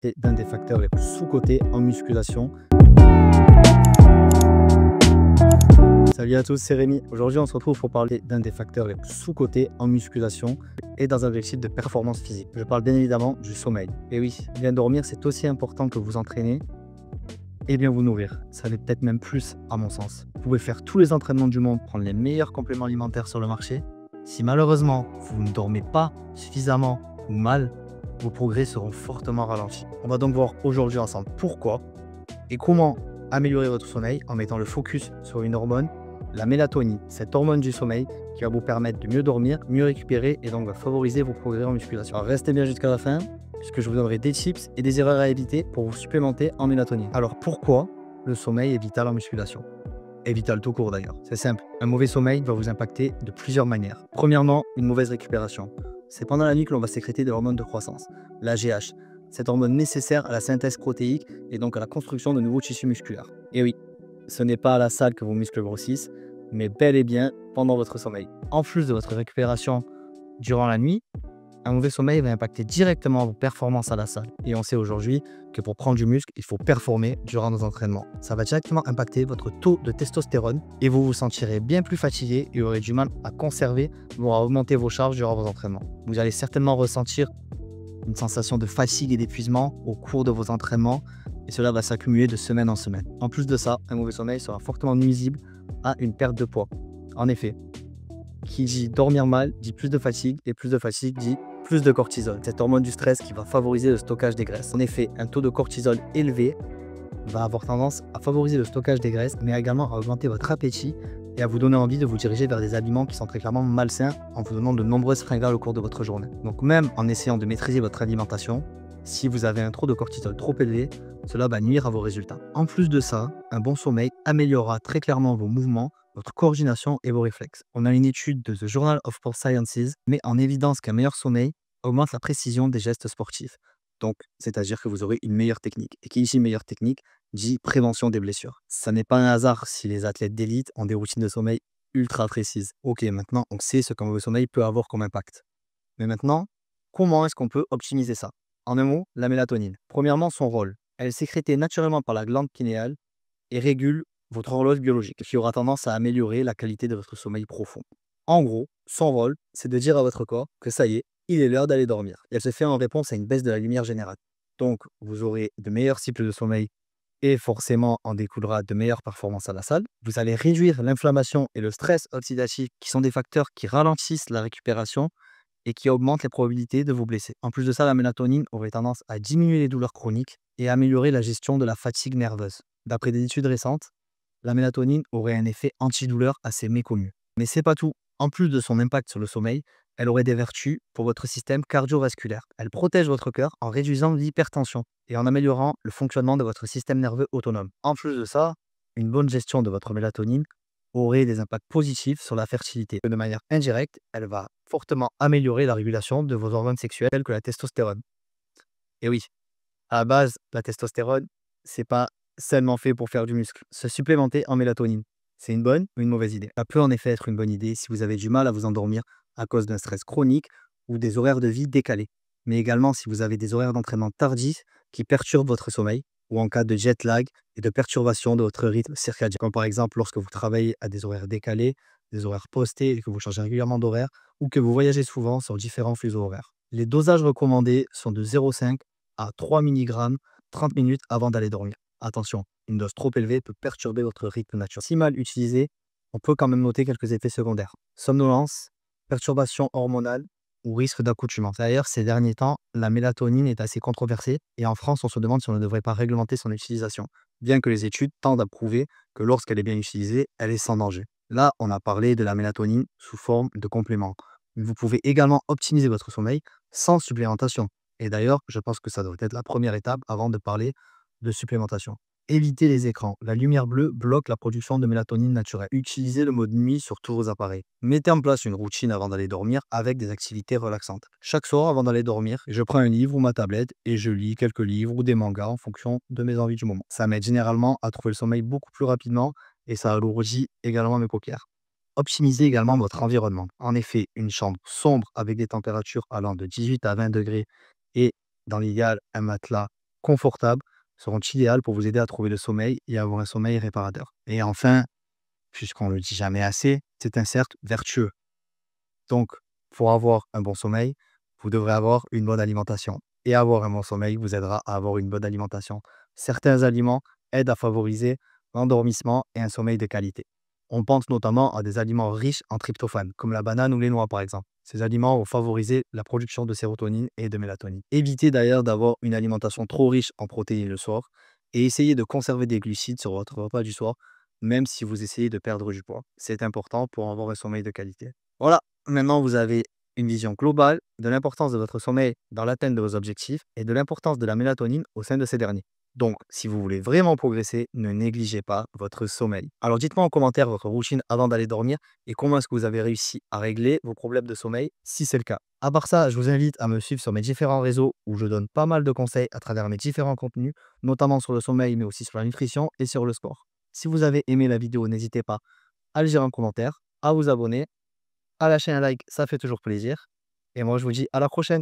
C'est l'un des facteurs les plus sous-cotés en musculation. Salut à tous, c'est Rémi. Aujourd'hui, on se retrouve pour parler d'un des facteurs les plus sous-cotés en musculation et dans un objectif de performance physique. Je parle bien évidemment du sommeil. Et oui, bien dormir, c'est aussi important que vous entraîner et bien vous nourrir. Ça l'est peut-être même plus à mon sens. Vous pouvez faire tous les entraînements du monde, prendre les meilleurs compléments alimentaires sur le marché. Si malheureusement, vous ne dormez pas suffisamment ou mal, vos progrès seront fortement ralentis. On va donc voir aujourd'hui ensemble pourquoi et comment améliorer votre sommeil en mettant le focus sur une hormone, la mélatonine, cette hormone du sommeil qui va vous permettre de mieux dormir, mieux récupérer et donc va favoriser vos progrès en musculation. Alors restez bien jusqu'à la fin puisque je vous donnerai des tips et des erreurs à éviter pour vous supplémenter en mélatonine. Alors pourquoi le sommeil est vital en musculation? Et vital tout court d'ailleurs. C'est simple, un mauvais sommeil va vous impacter de plusieurs manières. Premièrement, une mauvaise récupération. C'est pendant la nuit que l'on va sécréter de l'hormone de croissance, la GH, cette hormone nécessaire à la synthèse protéique et donc à la construction de nouveaux tissus musculaires. Et oui, ce n'est pas à la salle que vos muscles grossissent, mais bel et bien pendant votre sommeil. En plus de votre récupération durant la nuit, un mauvais sommeil va impacter directement vos performances à la salle. Et on sait aujourd'hui que pour prendre du muscle, il faut performer durant nos entraînements. Ça va directement impacter votre taux de testostérone et vous vous sentirez bien plus fatigué et aurez du mal à conserver ou à augmenter vos charges durant vos entraînements. Vous allez certainement ressentir une sensation de fatigue et d'épuisement au cours de vos entraînements et cela va s'accumuler de semaine en semaine. En plus de ça, un mauvais sommeil sera fortement nuisible à une perte de poids. En effet, qui dit dormir mal dit plus de fatigue et plus de fatigue dit plus de cortisol, cette hormone du stress qui va favoriser le stockage des graisses. En effet, un taux de cortisol élevé va avoir tendance à favoriser le stockage des graisses, mais également à augmenter votre appétit et à vous donner envie de vous diriger vers des aliments qui sont très clairement malsains en vous donnant de nombreuses fringales au cours de votre journée. Donc même en essayant de maîtriser votre alimentation, si vous avez un taux de cortisol trop élevé, cela va nuire à vos résultats. En plus de ça, un bon sommeil améliorera très clairement vos mouvements, votre coordination et vos réflexes. On a une étude de The Journal of Sports Sciences met en évidence qu'un meilleur sommeil augmente la précision des gestes sportifs. Donc, c'est-à-dire que vous aurez une meilleure technique. Et qui dit meilleure technique, dit prévention des blessures. Ça n'est pas un hasard si les athlètes d'élite ont des routines de sommeil ultra précises. Ok, maintenant, on sait ce qu'un mauvais sommeil peut avoir comme impact. Mais maintenant, comment est-ce qu'on peut optimiser ça? En un mot, la mélatonine. Premièrement, son rôle. Elle est sécrétée naturellement par la glande pinéale et régule votre horloge biologique, qui aura tendance à améliorer la qualité de votre sommeil profond. En gros, son rôle, c'est de dire à votre corps que ça y est, il est l'heure d'aller dormir. Et elle se fait en réponse à une baisse de la lumière générale. Donc, vous aurez de meilleurs cycles de sommeil et forcément en découlera de meilleures performances à la salle. Vous allez réduire l'inflammation et le stress oxydatif, qui sont des facteurs qui ralentissent la récupération et qui augmentent les probabilités de vous blesser. En plus de ça, la mélatonine aurait tendance à diminuer les douleurs chroniques et à améliorer la gestion de la fatigue nerveuse. D'après des études récentes, la mélatonine aurait un effet antidouleur assez méconnu. Mais c'est pas tout. En plus de son impact sur le sommeil, elle aurait des vertus pour votre système cardiovasculaire. Elle protège votre cœur en réduisant l'hypertension et en améliorant le fonctionnement de votre système nerveux autonome. En plus de ça, une bonne gestion de votre mélatonine aurait des impacts positifs sur la fertilité. De manière indirecte, elle va fortement améliorer la régulation de vos hormones sexuelles telles que la testostérone. Et oui, à la base, la testostérone, c'est pas seulement fait pour faire du muscle. Se supplémenter en mélatonine, c'est une bonne ou une mauvaise idée? Ça peut en effet être une bonne idée si vous avez du mal à vous endormir à cause d'un stress chronique ou des horaires de vie décalés. Mais également si vous avez des horaires d'entraînement tardifs qui perturbent votre sommeil ou en cas de jet lag et de perturbation de votre rythme circadien. Comme par exemple lorsque vous travaillez à des horaires décalés, des horaires postés et que vous changez régulièrement d'horaire ou que vous voyagez souvent sur différents fuseaux horaires. Les dosages recommandés sont de 0,5 à 3 mg 30 minutes avant d'aller dormir. Attention, une dose trop élevée peut perturber votre rythme naturel. Si mal utilisé, on peut quand même noter quelques effets secondaires. Somnolence, perturbation hormonale ou risque d'accoutumance. D'ailleurs, ces derniers temps, la mélatonine est assez controversée et en France, on se demande si on ne devrait pas réglementer son utilisation, bien que les études tendent à prouver que lorsqu'elle est bien utilisée, elle est sans danger. Là, on a parlé de la mélatonine sous forme de complément. Vous pouvez également optimiser votre sommeil sans supplémentation. Et d'ailleurs, je pense que ça devrait être la première étape avant de parler de supplémentation. Évitez les écrans. La lumière bleue bloque la production de mélatonine naturelle. Utilisez le mode nuit sur tous vos appareils. Mettez en place une routine avant d'aller dormir avec des activités relaxantes. Chaque soir avant d'aller dormir, je prends un livre ou ma tablette et je lis quelques livres ou des mangas en fonction de mes envies du moment. Ça m'aide généralement à trouver le sommeil beaucoup plus rapidement et ça alourdit également mes paupières. Optimisez également votre environnement. En effet, une chambre sombre avec des températures allant de 18 à 20 degrés et dans l'idéal un matelas confortables seront idéales pour vous aider à trouver le sommeil et à avoir un sommeil réparateur. Et enfin, puisqu'on ne le dit jamais assez, c'est un cercle vertueux. Donc, pour avoir un bon sommeil, vous devrez avoir une bonne alimentation. Et avoir un bon sommeil vous aidera à avoir une bonne alimentation. Certains aliments aident à favoriser l'endormissement et un sommeil de qualité. On pense notamment à des aliments riches en tryptophane, comme la banane ou les noix par exemple. Ces aliments vont favoriser la production de sérotonine et de mélatonine. Évitez d'ailleurs d'avoir une alimentation trop riche en protéines le soir et essayez de conserver des glucides sur votre repas du soir, même si vous essayez de perdre du poids. C'est important pour avoir un sommeil de qualité. Voilà, maintenant vous avez une vision globale de l'importance de votre sommeil dans l'atteinte de vos objectifs et de l'importance de la mélatonine au sein de ces derniers. Donc, si vous voulez vraiment progresser, ne négligez pas votre sommeil. Alors, dites-moi en commentaire votre routine avant d'aller dormir et comment est-ce que vous avez réussi à régler vos problèmes de sommeil, si c'est le cas. À part ça, je vous invite à me suivre sur mes différents réseaux où je donne pas mal de conseils à travers mes différents contenus, notamment sur le sommeil, mais aussi sur la nutrition et sur le sport. Si vous avez aimé la vidéo, n'hésitez pas à le dire en commentaire, à vous abonner, à lâcher un like, ça fait toujours plaisir. Et moi, je vous dis à la prochaine.